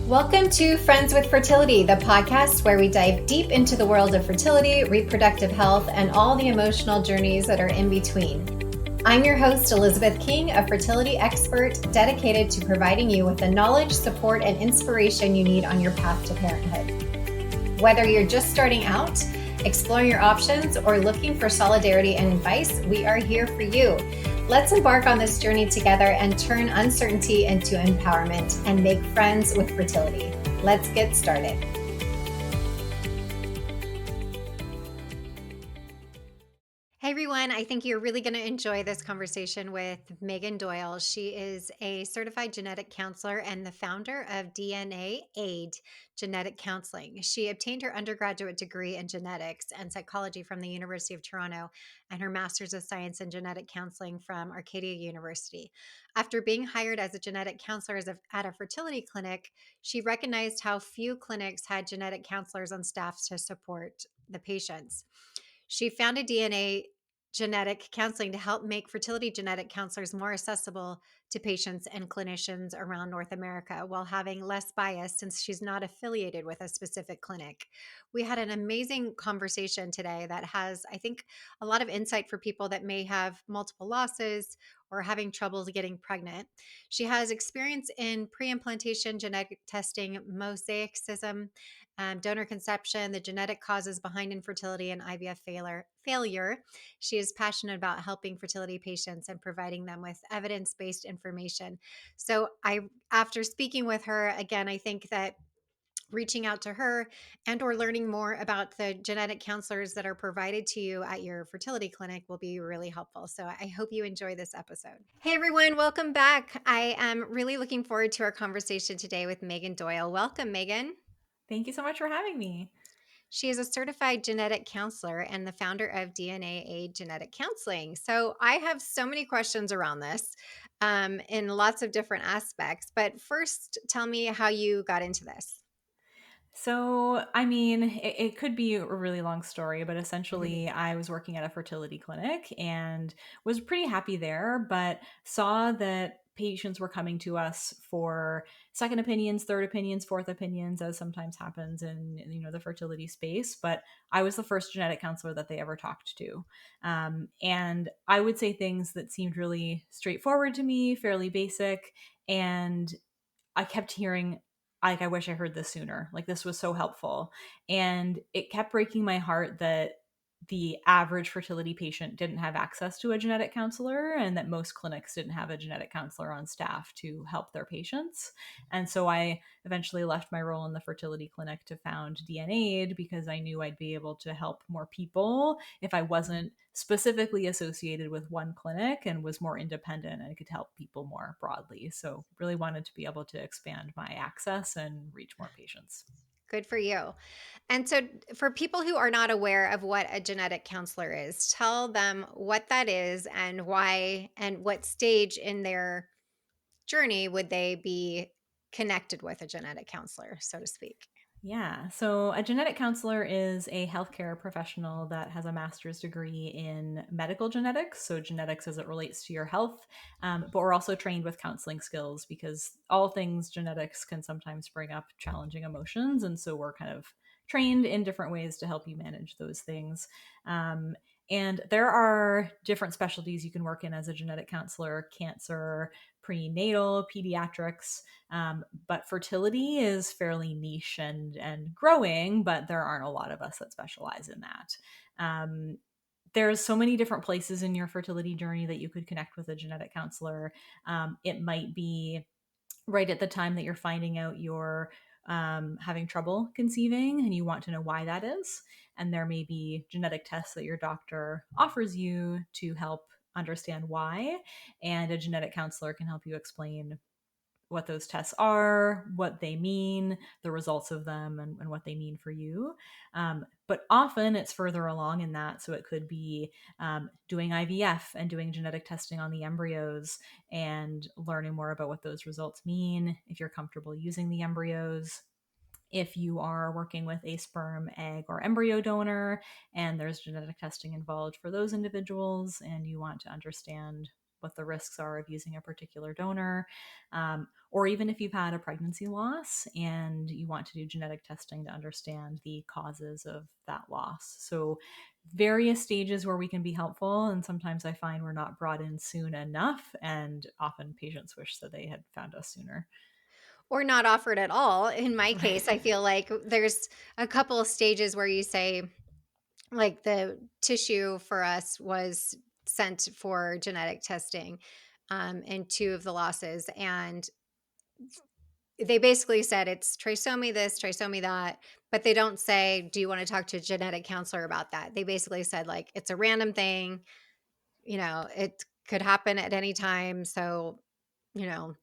Welcome to Friends with Fertility, the podcast where we dive deep into the world of fertility, reproductive health, and all the emotional journeys that are in between. I'm your host, Elizabeth King, a fertility expert dedicated to providing you with the knowledge, support, and inspiration you need on your path to parenthood. Whether you're just starting out, exploring your options, or looking for solidarity and advice, we are here for you. Let's embark on this journey together and turn uncertainty into empowerment and make friends with fertility. Let's get started. Hey everyone, I think you're really going to enjoy this conversation with Meaghan Doyle. She is a certified genetic counselor and the founder of DNAide Genetic Counselling. She obtained her undergraduate degree in genetics and psychology from the University of Toronto and her master's of science in genetic counseling from Arcadia University. After being hired as a genetic counselor at a fertility clinic, she recognized how few clinics had genetic counselors on staff to support the patients. She founded DNA Genetic Counseling to help make fertility genetic counselors more accessible to patients and clinicians around North America while having less bias since she's not affiliated with a specific clinic. We had an amazing conversation today that has, I think, a lot of insight for people that may have multiple losses or having trouble getting pregnant. She has experience in preimplantation genetic testing, mosaicism, donor conception, the genetic causes behind infertility, and IVF failure. She is passionate about helping fertility patients and providing them with evidence-based information. So after speaking with her, again, I think that reaching out to her and or learning more about the genetic counselors that are provided to you at your fertility clinic will be really helpful. So I hope you enjoy this episode. Hey everyone, welcome back. I am really looking forward to our conversation today with Meaghan Doyle. Welcome, Meaghan. Thank you so much for having me. She is a certified genetic counselor and the founder of DNAide Genetic Counseling. So I have so many questions around this in lots of different aspects. But first, tell me how you got into this. So, it could be a really long story, but essentially, I was working at a fertility clinic and was pretty happy there, but saw that patients were coming to us for second opinions, third opinions, fourth opinions, as sometimes happens in the fertility space. But I was the first genetic counselor that they ever talked to, and I would say things that seemed really straightforward to me, fairly basic, and I kept hearing, like, I wish I heard this sooner. Like, this was so helpful. And it kept breaking my heart that the average fertility patient didn't have access to a genetic counselor and that most clinics didn't have a genetic counselor on staff to help their patients. And so I eventually left my role in the fertility clinic to found DNAide because I knew I'd be able to help more people if I wasn't specifically associated with one clinic and was more independent and could help people more broadly. So really wanted to be able to expand my access and reach more patients. Good for you. And so, for people who are not aware of what a genetic counselor is, tell them what that is and why, and what stage in their journey would they be connected with a genetic counselor, so to speak. Yeah. So a genetic counselor is a healthcare professional that has a master's degree in medical genetics. So genetics as it relates to your health. But we're also trained with counseling skills because all things genetics can sometimes bring up challenging emotions. And so we're kind of trained in different ways to help you manage those things. And there are different specialties you can work in as a genetic counselor: cancer, prenatal, pediatrics. But fertility is fairly niche and growing, but there aren't a lot of us that specialize in that. There's so many different places in your fertility journey that you could connect with a genetic counselor. It might be right at the time that you're finding out you're having trouble conceiving and you want to know why that is. And there may be genetic tests that your doctor offers you to help understand why. And a genetic counselor can help you explain what those tests are, what they mean, the results of them, and what they mean for you. But often it's further along in that. So it could be doing IVF and doing genetic testing on the embryos and learning more about what those results mean, if you're comfortable using the embryos. If you are working with a sperm, egg, or embryo donor, and there's genetic testing involved for those individuals, and you want to understand what the risks are of using a particular donor, or even if you've had a pregnancy loss and you want to do genetic testing to understand the causes of that loss. So, various stages where we can be helpful. And sometimes I find we're not brought in soon enough. And often patients wish that they had found us sooner. Or not offered at all. In my Right. case, I feel like there's a couple of stages where you say, like, the tissue for us was sent for genetic testing, in 2 of the losses, and they basically said it's trisomy this, trisomy that, but they don't say, "Do you wanna talk to a genetic counselor about that?" They basically said, like, "It's a random thing, it could happen at any time, so, you know,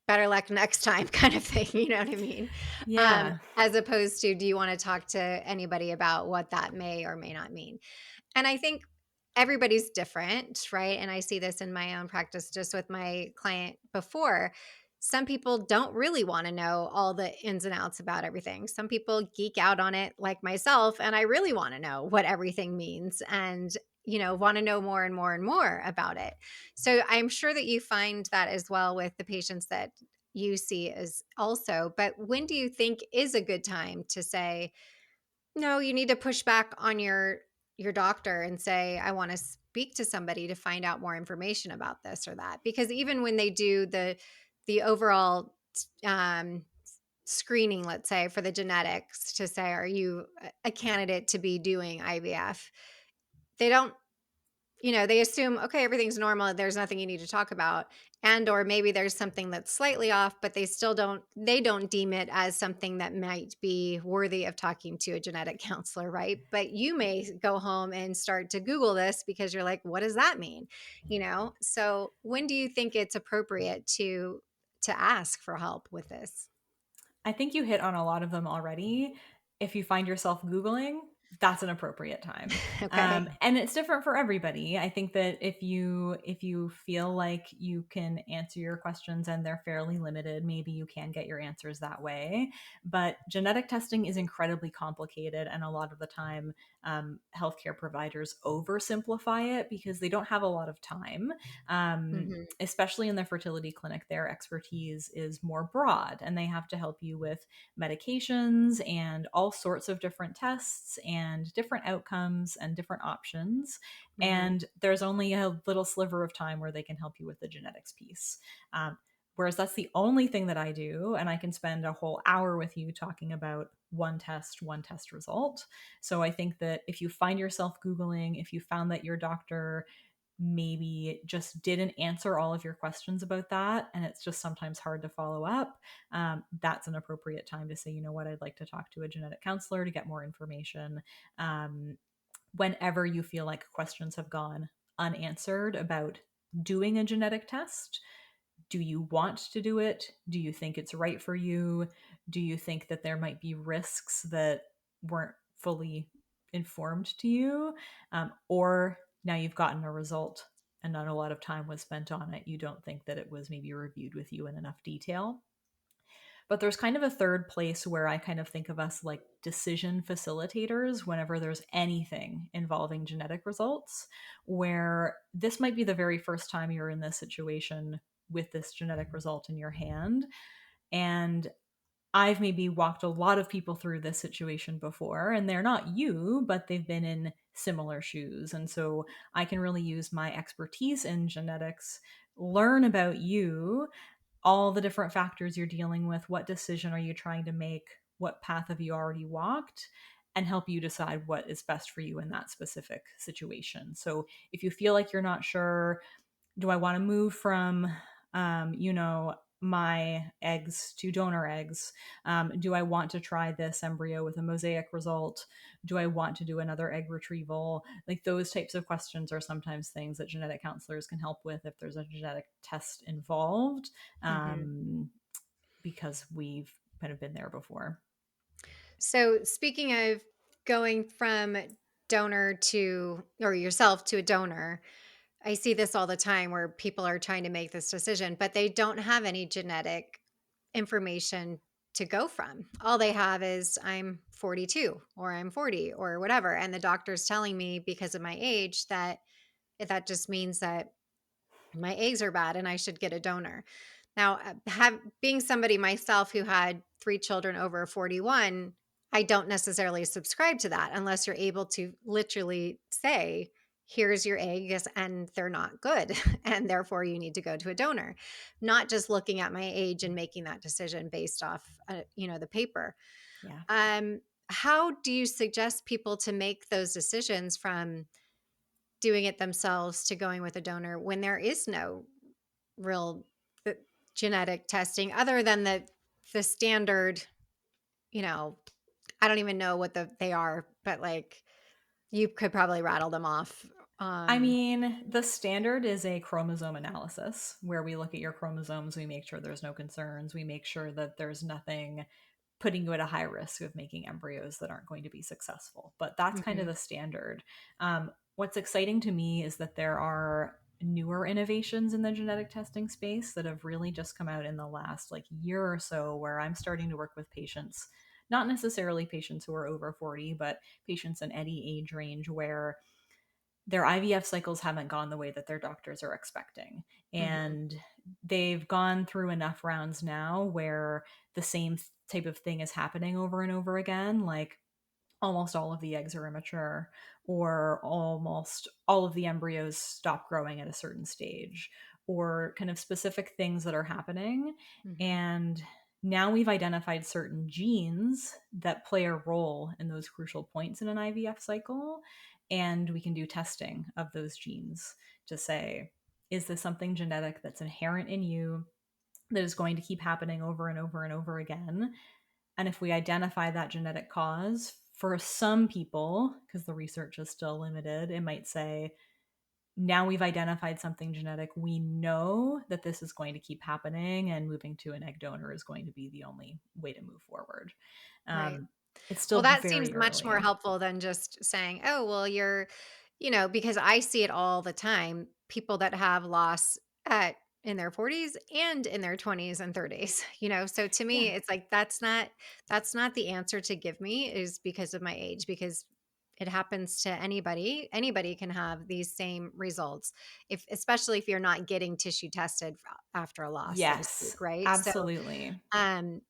better luck next time," kind of thing, you know what I mean? Yeah. As opposed to, "Do you wanna talk to anybody about what that may or may not mean?" And I think everybody's different, right? And I see this in my own practice just with my client before. Some people don't really want to know all the ins and outs about everything. Some people geek out on it, like myself, and I really want to know what everything means and, want to know more and more and more about it. So I'm sure that you find that as well with the patients that you see as also. But when do you think is a good time to say, no, you need to push back on your doctor and say, "I wanna speak to somebody to find out more information about this or that." Because even when they do the overall, screening, let's say, for the genetics to say, "Are you a candidate to be doing IVF?" They don't they assume, okay, everything's normal, there's nothing you need to talk about, and or maybe there's something that's slightly off, but they don't deem it as something that might be worthy of talking to a genetic counselor, right? But you may go home and start to Google this because you're like, what does that mean? So when do you think it's appropriate to ask for help with this? I think you hit on a lot of them already. If you find yourself Googling, that's an appropriate time. Okay. And it's different for everybody. I think that if you feel like you can answer your questions and they're fairly limited, maybe you can get your answers that way. But genetic testing is incredibly complicated, and a lot of the time, healthcare providers oversimplify it because they don't have a lot of time. Mhm. Especially in the fertility clinic, their expertise is more broad and they have to help you with medications and all sorts of different tests and different outcomes and different options. Mhm. And there's only a little sliver of time where they can help you with the genetics piece. Whereas that's the only thing that I do, and I can spend a whole hour with you talking about one test result. So I think that if you find yourself Googling, if you found that your doctor maybe just didn't answer all of your questions about that and it's just sometimes hard to follow up, that's an appropriate time to say, you know what, I'd like to talk to a genetic counselor to get more information. um, Whenever you feel like questions have gone unanswered about doing a genetic test, do you want to do it? Do you think it's right for you? Do you think that there might be risks that weren't fully informed to you? Or now you've gotten a result and not a lot of time was spent on it. You don't think that it was maybe reviewed with you in enough detail. But there's kind of a third place where I kind of think of us like decision facilitators whenever there's anything involving genetic results, where this might be the very first time you're in this situation with this genetic result in your hand. And I've maybe walked a lot of people through this situation before, and they're not you, but they've been in similar shoes. And so I can really use my expertise in genetics, learn about you, all the different factors you're dealing with, what decision are you trying to make, what path have you already walked, and help you decide what is best for you in that specific situation. So if you feel like you're not sure, do I want to move from, my eggs to donor eggs? Do I want to try this embryo with a mosaic result? Do I want to do another egg retrieval? Like those types of questions are sometimes things that genetic counselors can help with if there's a genetic test involved, Mhm. um, because we've kind of been there before. So, speaking of going from donor to or yourself to a donor, I see this all the time where people are trying to make this decision, but they don't have any genetic information to go from. All they have is I'm 42 or I'm 40 or whatever. And the doctor's telling me because of my age that just means that my eggs are bad and I should get a donor. Now, being somebody myself who had 3 children over 41, I don't necessarily subscribe to that unless you're able to literally say, here's your eggs and they're not good. And therefore you need to go to a donor, not just looking at my age and making that decision based off, the paper. Yeah. Um, how do you suggest people to make those decisions from doing it themselves to going with a donor when there is no real uh, genetic testing other than the standard, you know, I don't even know what they are, but like you could probably rattle them off. I Um, mean, the standard is a chromosome analysis where we look at your chromosomes, we make sure there's no concerns, we make sure that there's nothing putting you at a high risk of making embryos that aren't going to be successful. But that's kind of mhm, the standard. What's exciting to me is that there are newer innovations in the genetic testing space that have really just come out in the last like year or so, where I'm starting to work with patients, not necessarily patients who are over 40, but patients in any age range where their IVF cycles haven't gone the way that their doctors are expecting. mhm, And they've gone through enough rounds now where the same type of thing is happening over and over again. Like almost all of the eggs are immature, or almost all of the embryos stop growing at a certain stage, or kind of specific things that are happening. mhm. And now we've identified certain genes that play a role in those crucial points in an IVF cycle. And we can do testing of those genes to say, is this something genetic that's inherent in you that is going to keep happening over and over and over again? And if we identify that genetic cause, for some people, because the research is still limited, it might say, now we've identified something genetic. We know that this is going to keep happening, and moving to an egg donor is going to be the only way to move forward. Right. Um, it's Well, still that seems very much more early. helpful than just saying, "Oh, well, because I see it all the time, people that have loss at in their 40s and in their 20s and 30s, So to me, Yeah. it's like that's not the answer to give me is because of my age because it happens to anybody. Anybody can have these same results if especially if you're not getting tissue tested after a loss, so to Yes, speak, right? So, absolutely. um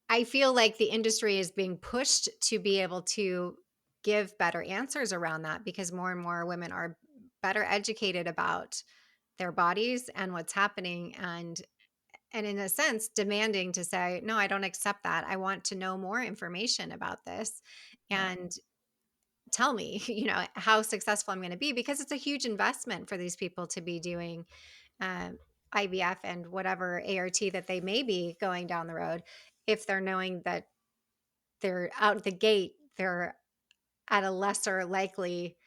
I feel like the industry is being pushed to be able to give better answers around that because more and more women are better educated about their bodies and what's happening and in a sense demanding to say no, I don't accept that. I want to know more information about this Yeah. and tell me, how successful I'm going to be because it's a huge investment for these people to be doing um, IVF and whatever ART that they may be going down the road if they're knowing that they're out the gate, they're at a lesser likely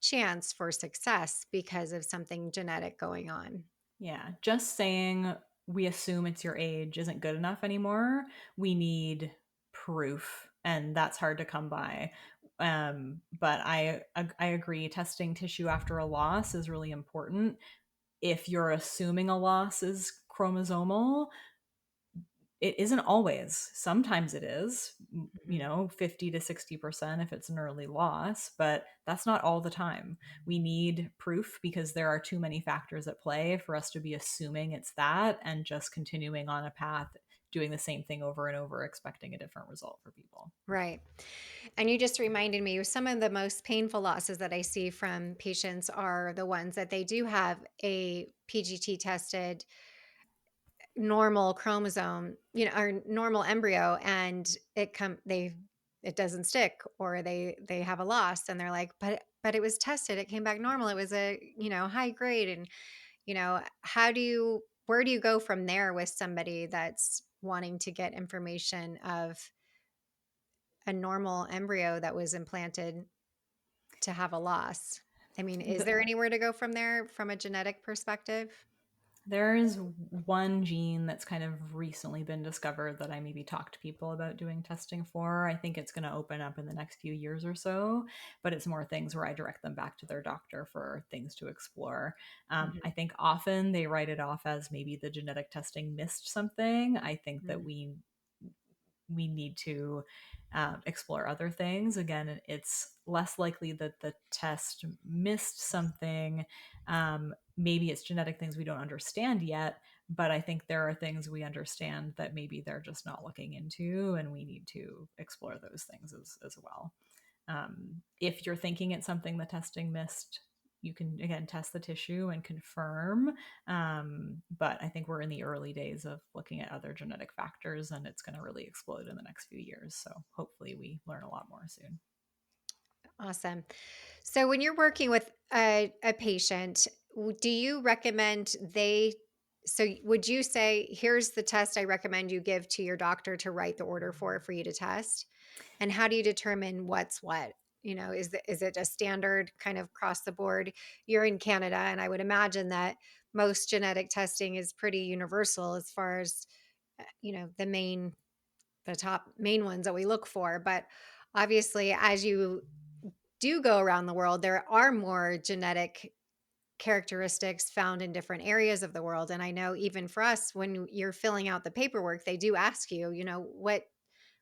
chance for success because of something genetic going on. Yeah, just saying we assume it's your age isn't good enough anymore. We need proof, and that's hard to come by. But I agree. Testing tissue after a loss is really important. If you're assuming a loss is chromosomal, it isn't always. Sometimes it is, Mhm. 50 to 60% if it's an early loss, but that's not all the time. We need proof because there are too many factors at play for us to be assuming it's that and just continuing on a path doing the same thing over and over expecting a different result for people. Right. And you just reminded me some of the most painful losses that I see from patients are the ones that they do have a PGT tested normal chromosome, or normal embryo and it doesn't stick or they have a loss and they're like, but it was tested, it came back normal, it was a, high grade and how do you where do you go from there with somebody that's wanting to get information of a normal embryo that was implanted to have a loss? I mean, is The, there anywhere to go from there from a genetic perspective? There is one gene that's kind of recently been discovered that I maybe talk to people about doing testing for. I think it's going to open up in the next few years or so, but it's more things where I direct them back to their doctor for things to explore. I Mhm. think often they write it off as maybe the genetic testing missed something. I think that Mhm. we need to explore other things. Again, it's less likely that the test missed something. Maybe it's genetic things we don't understand yet, but I think there are things we understand that maybe they're just not looking into, and we need to explore those things as well. If you're thinking it's something the testing missed, you can again test the tissue and confirm. But I think we're in the early days of looking at other genetic factors, and it's going to really explode in the next few years. So hopefully, we learn a lot more soon. Awesome. So when you're working with a patient, do you recommend would you say, here's the test I recommend you give to your doctor to write the order for you to test? And how do you determine what's what? Is it a standard kind of across the board? You're in Canada, and I would imagine that most genetic testing is pretty universal as far as, the top main ones that we look for. But obviously, as you do go around the world, there are more genetic characteristics found in different areas of the world. And I know even for us, when you're filling out the paperwork, they do ask you,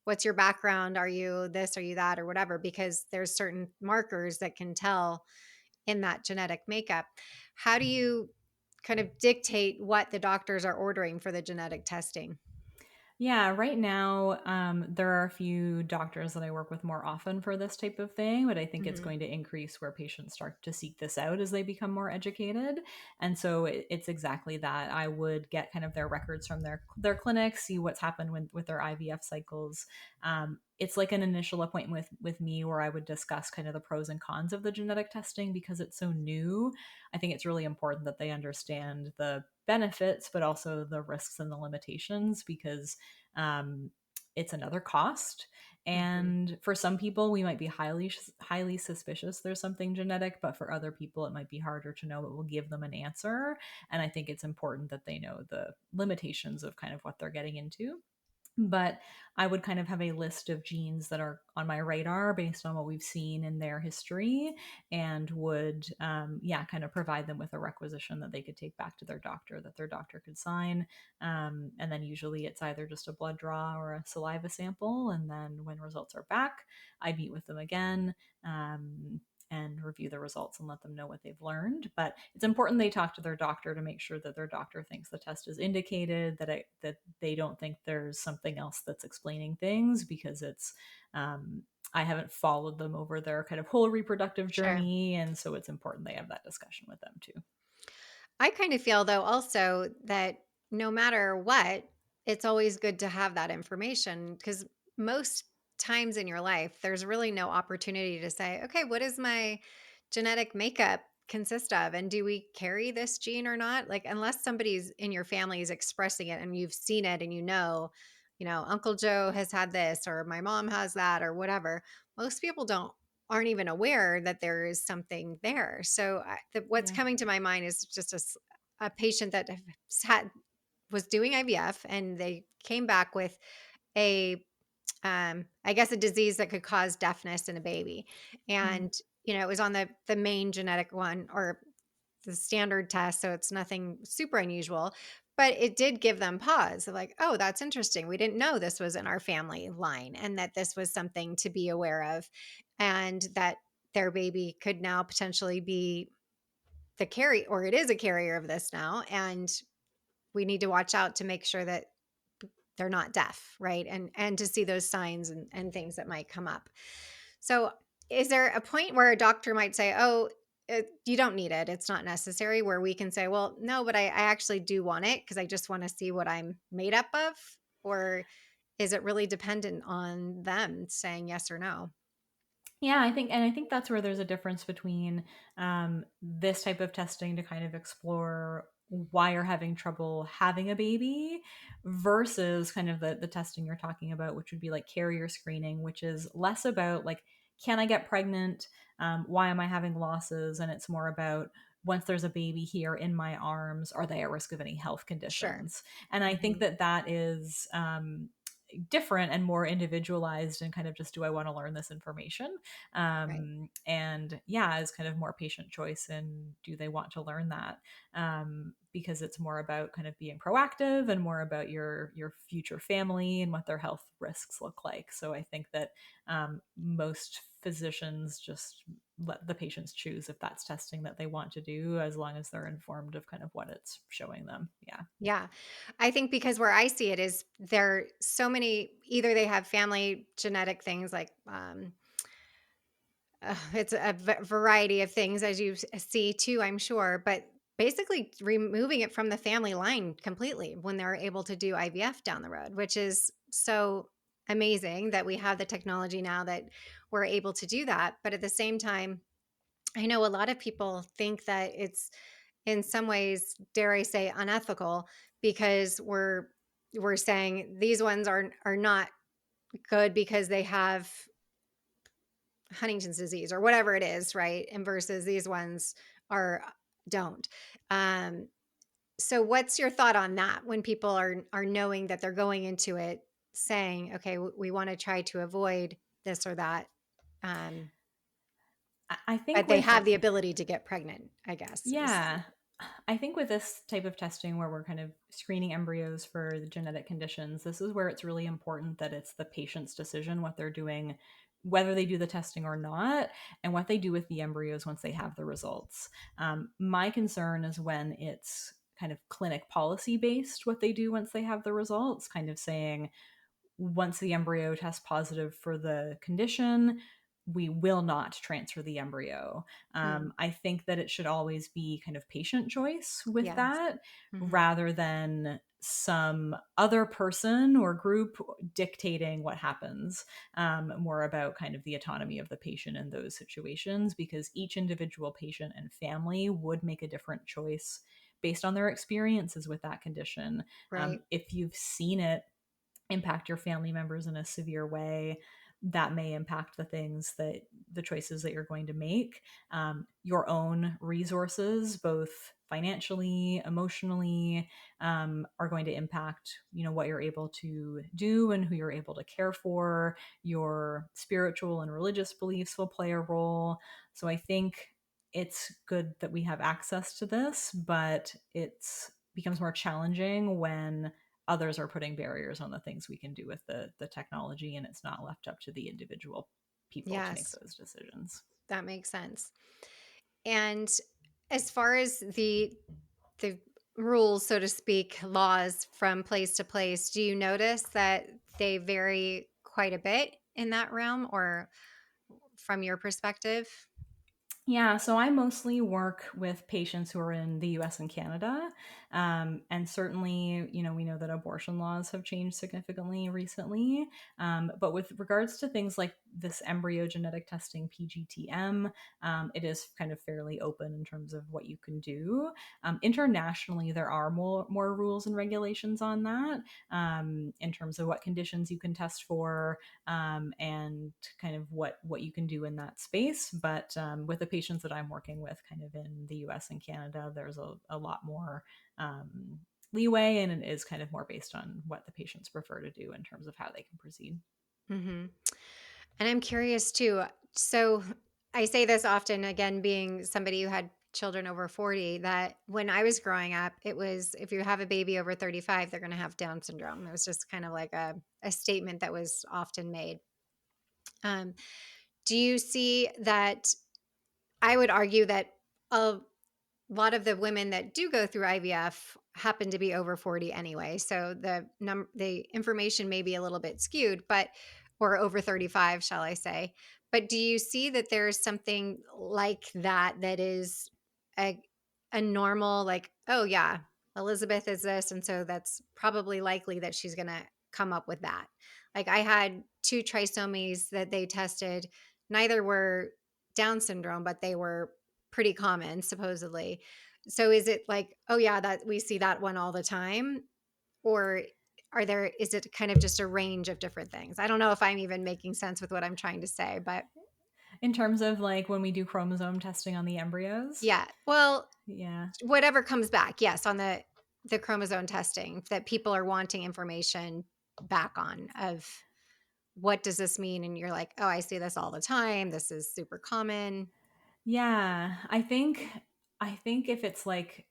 what's your background? Are you this? Are you that? Or whatever, because there's certain markers that can tell in that genetic makeup. How do you kind of dictate what the doctors are ordering for the genetic testing? Yeah, right now, there are a few doctors that I work with more often for this type of thing, but I think it's Hmm. going to increase where patients start to seek this out as they become more educated. And so it's exactly that. I would get kind of their records from their clinic, see what's happened with their IVF cycles. It's like an initial appointment with me where I would discuss kind of the pros and cons of the genetic testing because it's so new. I think it's really important that they understand the benefits, but also the risks and the limitations because um, it's another cost. Hmm. And for some people, we might be highly suspicious there's something genetic, but for other people, it might be harder to know. It will give them an answer, and I think it's important that they know the limitations of kind of what they're getting into. But I would kind of have a list of genes that are on my radar based on what we've seen in their history, and would, yeah, kind of provide them with a requisition that they could take back to their doctor that their doctor could sign. And then usually it's either just a blood draw or a saliva sample. And then when results are back, I meet with them again. And review the results and let them know what they've learned. But it's important they talk to their doctor to make sure that their doctor thinks the test is indicated, that they don't think there's something else that's explaining things because it's um, I haven't followed them over their kind of whole reproductive Sure. journey, and so it's important they have that discussion with them too. I kind of feel though also that no matter what, it's always good to have that information because most times in your life, there's really no opportunity to say, okay, what does my genetic makeup consist of? And do we carry this gene or not? Like, unless somebody's in your family is expressing it and you've seen it and Uncle Joe has had this or my mom has that or whatever, most people aren't even aware that there is something there. So what's Yeah. coming to my mind is just a patient that was doing IVF and they came back with a I guess a disease that could cause deafness in a baby, Mm. and it was on the main genetic one or the standard test, so it's nothing super unusual. But it did give them pause. They're like, oh, that's interesting. We didn't know this was in our family line and that this was something to be aware of, and that their baby could now potentially be the carry or it is a carrier of this now. And we need to watch out to make sure that they're not deaf, right? And to see those signs and things that might come up. So, is there a point where a doctor might say, "Oh, you don't need it. It's not necessary," where we can say, "Well, no, but I actually do want it because I just want to see what I'm made up of," or is it really dependent on them saying yes or no? Yeah, I think that's where there's a difference between this type of testing to kind of explore why you're having trouble having a baby versus kind of the testing you're talking about, which would be like carrier screening, which is less about like, can I get pregnant? Why am I having losses? And it's more about once there's a baby here in my arms, are they at risk of any health Sure. conditions? And I think Mhm. that that is different and more individualized, and kind of just, do I want to learn this information? Right. And yeah, is kind of more patient choice, and do they want to learn that? Because it's more about kind of being proactive and more about your future family and what their health risks look like. So I think that most physicians just let the patients choose if that's testing that they want to do, as long as they're informed of kind of what it's showing them. Yeah. Yeah. I think because where I see it is there are so many, either they have family genetic things like it's a variety of things as you see too, I'm sure, but basically removing it from the family line completely when they're able to do IVF down the road, which is so amazing that we have the technology now that we're able to do that. But at the same time, I know a lot of people think that it's in some ways, dare I say, unethical because we're saying these ones are not good because they have Huntington's disease or whatever it is, right? And versus these ones are don't. Um, so what's your thought on that when people are knowing that they're going into it saying, okay, we want to try to avoid this or that, um, I think but they with have the ability to get pregnant, I guess is Yeah. I think with this type of testing where we're kind of screening embryos for the genetic conditions, this is where it's really important that it's the patient's decision what they're doing, whether they do the testing or not, and what they do with the embryos once they have the results. My concern is when it's kind of clinic policy based, what they do once they have the results, kind of saying, once the embryo tests positive for the condition, we will not transfer the embryo. hmm, I think that it should always be kind of patient choice with yes. that, Hmm. rather than some other person or group dictating what happens. More about kind of the autonomy of the patient in those situations, because each individual patient and family would make a different choice based on their experiences with that condition. Right. If you've seen it impact your family members in a severe way, that may impact the choices that you're going to make. Your own resources, both financially, emotionally, are going to impact, what you're able to do and who you're able to care for. Your spiritual and religious beliefs will play a role. So I think it's good that we have access to this, but it's becomes more challenging when others are putting barriers on the things we can do with the technology, and it's not left up to the individual people to make Yes, those decisions. that makes sense. And as far as the rules, so to speak, laws from place to place, do you notice that they vary quite a bit in that realm or from your perspective? Yeah, so I mostly work with patients who are in the US and Canada. And certainly, we know that abortion laws have changed significantly recently. But with regards to things like this embryo genetic testing, PGTM, it is kind of fairly open in terms of what you can do. Internationally, there are more rules and regulations on that, in terms of what conditions you can test for, and kind of what you can do in that space. But with the patients that I'm working with, kind of in the U.S. and Canada, there's a lot more leeway, and it is kind of more based on what the patients prefer to do in terms of how they can proceed. Hmm. And I'm curious too. So I say this often, again, being somebody who had children over 40, that when I was growing up, it was if you have a baby over 35, they're going to have Down syndrome. It was just kind of like a statement that was often made. Um, do you see that? I would argue that a lot of the women that do go through IVF happen to be over 40 anyway. So the information may be a little bit skewed, but or over 35, shall I say. But do you see that there's something like that that is a a normal like, oh yeah, Elizabeth is this and so that's probably likely that she's going to come up with that. Like I had two trisomies that they tested, neither were Down syndrome, but they were pretty common supposedly. So is it like, oh yeah, that we see that one all the time? Or is it kind of just a range of different things? I don't know if I'm even making sense with what I'm trying to say, but In terms of like when we do chromosome testing on the embryos, yeah. Well, yeah. whatever comes back, yes, on the chromosome testing that people are wanting information. back on of what does this mean? And you're like, oh, I see this all the time. This is super common. Yeah, I think if it's like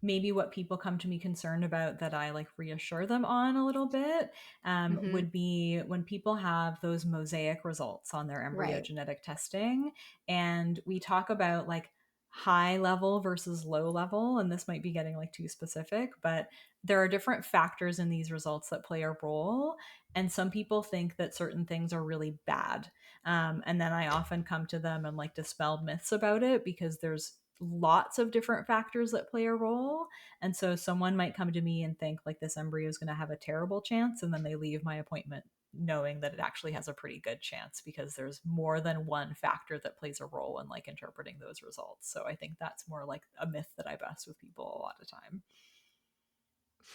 maybe what people come to me concerned about that I like reassure them on a little bit Hmm. would be when people have those mosaic results on their embryo Right. genetic testing. And we talk about like high level versus low level. And this might be getting like too specific, but there are different factors in these results that play a role. And some people think that certain things are really bad. And then I often come to them and like dispel myths about it because there's lots of different factors that play a role. And so someone might come to me and think like this embryo is going to have a terrible chance. And then they leave my appointment knowing that it actually has a pretty good chance because there's more than one factor that plays a role in like interpreting those results. So I think that's more like a myth that I bust with people a lot of time.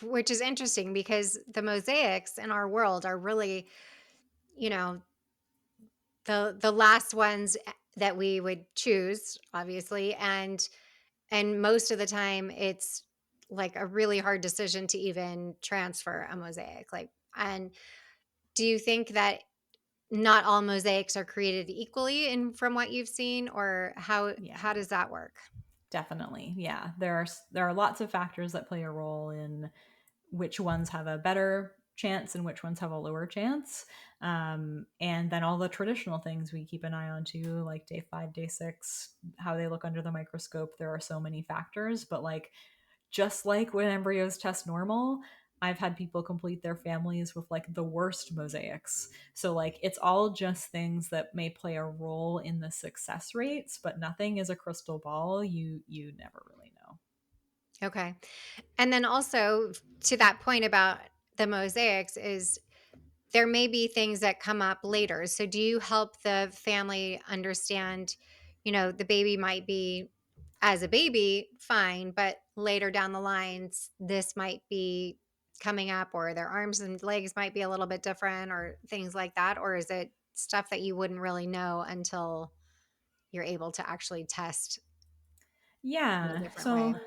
Which is interesting because the mosaics in our world are really, you know, the last ones that we would choose, obviously, and most of the time it's like a really hard decision to even transfer a mosaic. Like, and do you think that not all mosaics are created equally in from what you've seen, or how Yeah. does that work? Definitely. Yeah. There are lots of factors that play a role in which ones have a better chance and which ones have a lower chance. And then all the traditional things we keep an eye on too, like day 5, day 6, how they look under the microscope. There are so many factors, but like just like when embryos test normal, I've had people complete their families with like the worst mosaics. So like it's all just things that may play a role in the success rates, but nothing is a crystal ball. You never really know. Okay. And then also to that point about the mosaics is there may be things that come up later. So do you help the family understand, the baby might be as a baby fine, but later down the lines this might be coming up, or their arms and legs might be a little bit different or things like that, or is it stuff that you wouldn't really know until you're able to actually test in a Yeah. different way, So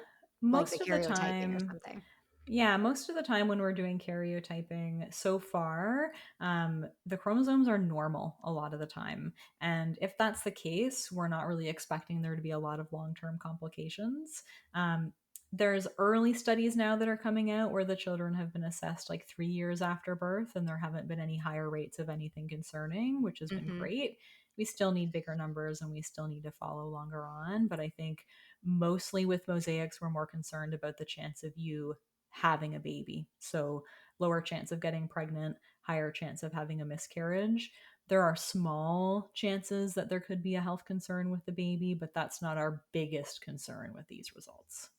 like the most of the karyotyping or time, something? yeah, most of the time when we're doing karyotyping so far, the chromosomes are normal a lot of the time. And if that's the case, we're not really expecting there to be a lot of long term complications. Um, there's early studies now that are coming out where the children have been assessed like 3 years after birth, and there haven't been any higher rates of anything concerning, which has been Hmm. great. We still need bigger numbers and we still need to follow longer on. But I think mostly with mosaics, we're more concerned about the chance of you having a baby. So, lower chance of getting pregnant, higher chance of having a miscarriage. There are small chances that there could be a health concern with the baby, but that's not our biggest concern with these results.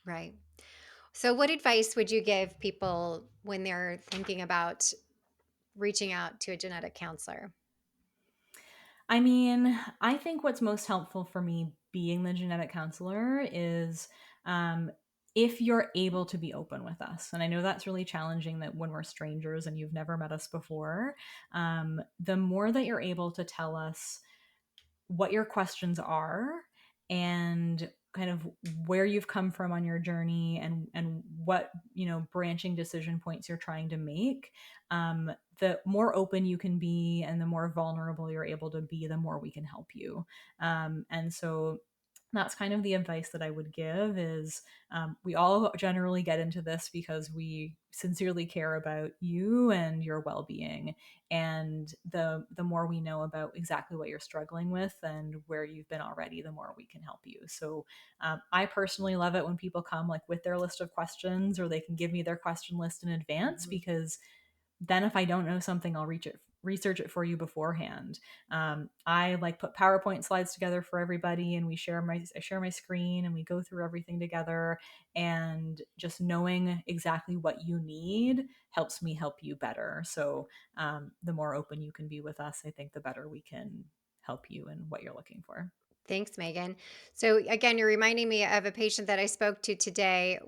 Right. So, what advice would you give people when they're thinking about reaching out to a genetic counselor? I mean, I think what's most helpful for me being the genetic counselor is um, if you're able to be open with us. And I know that's really challenging that when we're strangers and you've never met us before, the more that you're able to tell us what your questions are and kind of where you've come from on your journey and what branching decision points you're trying to make, the more open you can be and the more vulnerable you're able to be, the more we can help you. And so that's kind of the advice that I would give is we all generally get into this because we sincerely care about you and your well-being, and the more we know about exactly what you're struggling with and where you've been already, the more we can help you. So I personally love it when people come like with their list of questions, or they can give me their question list in advance, Mhm. because then if I don't know something, I'll research it for you beforehand. I like put PowerPoint slides together for everybody, and I share my screen, and we go through everything together. And just knowing exactly what you need helps me help you better. So the more open you can be with us, I think the better we can help you in what you're looking for. Thanks, Megan. So, again, you're reminding me of a patient that I spoke to today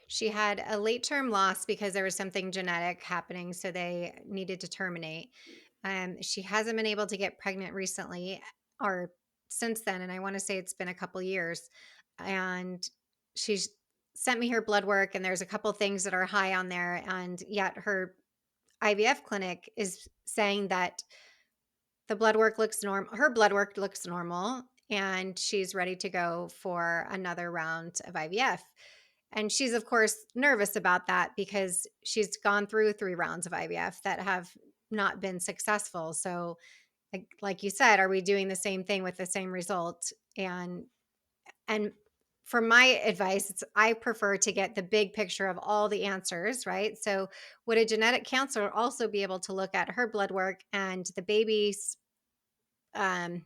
she had a late term loss because there was something genetic happening. So they needed to terminate. She hasn't been able to get pregnant recently or since then. And I want to say it's been a couple years. And she's sent me her blood work, and there's a couple things that are high on there, and yet her IVF clinic is saying that the blood work looks normal. Her blood work looks normal, and she's ready to go for another round of IVF. And she's, of course, nervous about that because she's gone through 3 rounds of IVF that have not been successful. So, like you said, are we doing the same thing with the same result? And for my advice, I prefer to get the big picture of all the answers, right? So, would a genetic counselor also be able to look at her blood work and the baby's um,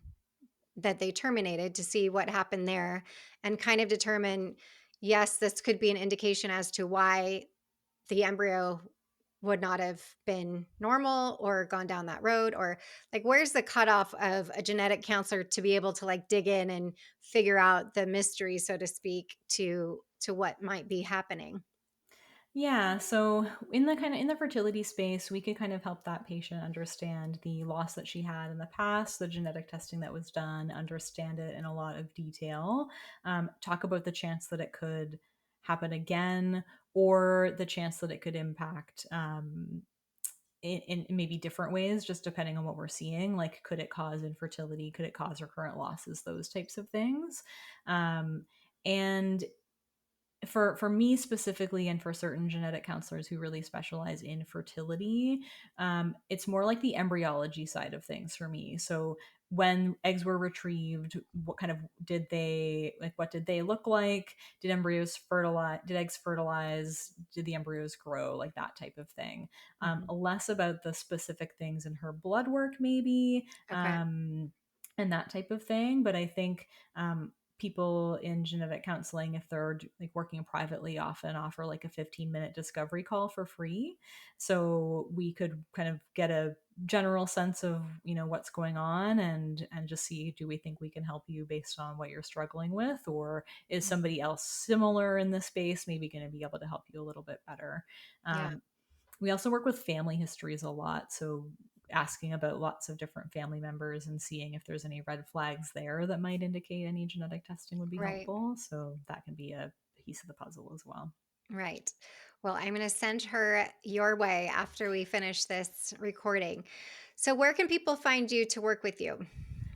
that they terminated to see what happened there and kind of determine, yes, this could be an indication as to why the embryo would not have been normal or gone down that road, or like where's the cutoff of a genetic counselor to be able to like dig in and figure out the mystery, so to speak, to what might be happening. Yeah, so in the fertility space, we could kind of help that patient understand the loss that she had in the past, the genetic testing that was done, understand it in a lot of detail, talk about the chance that it could happen again, or the chance that it could impact in maybe different ways, just depending on what we're seeing. Like, could it cause infertility? Could it cause recurrent losses? Those types of things. And for me specifically, and for certain genetic counselors who really specialize in fertility, it's more like the embryology side of things for me. So when eggs were retrieved, what kind of did they like, what did they look like? Did embryos fertilize? Did eggs fertilize? Did the embryos grow? Like that type of thing. Mhm. Less about the specific things in her blood work maybe, Okay. and that type of thing. But I think people in genetic counseling, if they're like working privately, often offer like a 15-minute discovery call for free, so we could kind of get a general sense of, what's going on, and just see, do we think we can help you based on what you're struggling with, or is Mm. somebody else similar in this space maybe going to be able to help you a little bit better. Yeah. We also work with family histories a lot. So asking about lots of different family members and seeing if there's any red flags there that might indicate any genetic testing would be Right. helpful. So that can be a piece of the puzzle as well. Right. Well, I'm going to send her your way after we finish this recording. So, where can people find you to work with you?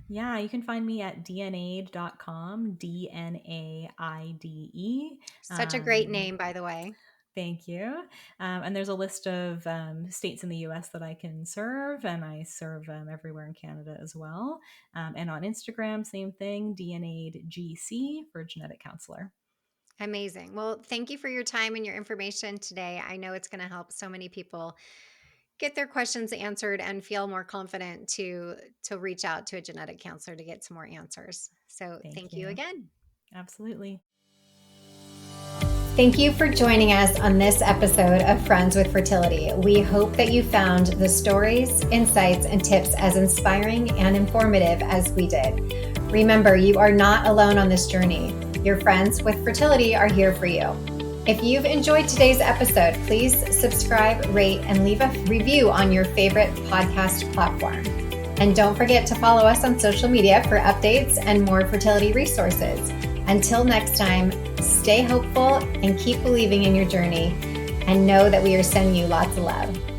Yeah, you can find me at DNAide.com, DNAIDE. Such a great Um, name, by the way. Thank you. And there's a list of states in the US that I can serve, and I serve everywhere in Canada as well. And on Instagram, same thing, DNAide GC for genetic counselor. Amazing. Well, thank you for your time and your information today. I know it's going to help so many people get their questions answered and feel more confident to reach out to a genetic counselor to get some more answers. So, Thank thank you you. again. Absolutely. Thank you for joining us on this episode of Friends with Fertility. We hope that you found the stories, insights, and tips as inspiring and informative as we did. Remember, you are not alone on this journey. Your friends with fertility are here for you. If you've enjoyed today's episode, please subscribe, rate, and leave a review on your favorite podcast platform. And don't forget to follow us on social media for updates and more fertility resources. Until next time, stay hopeful and keep believing in your journey, and know that we are sending you lots of love.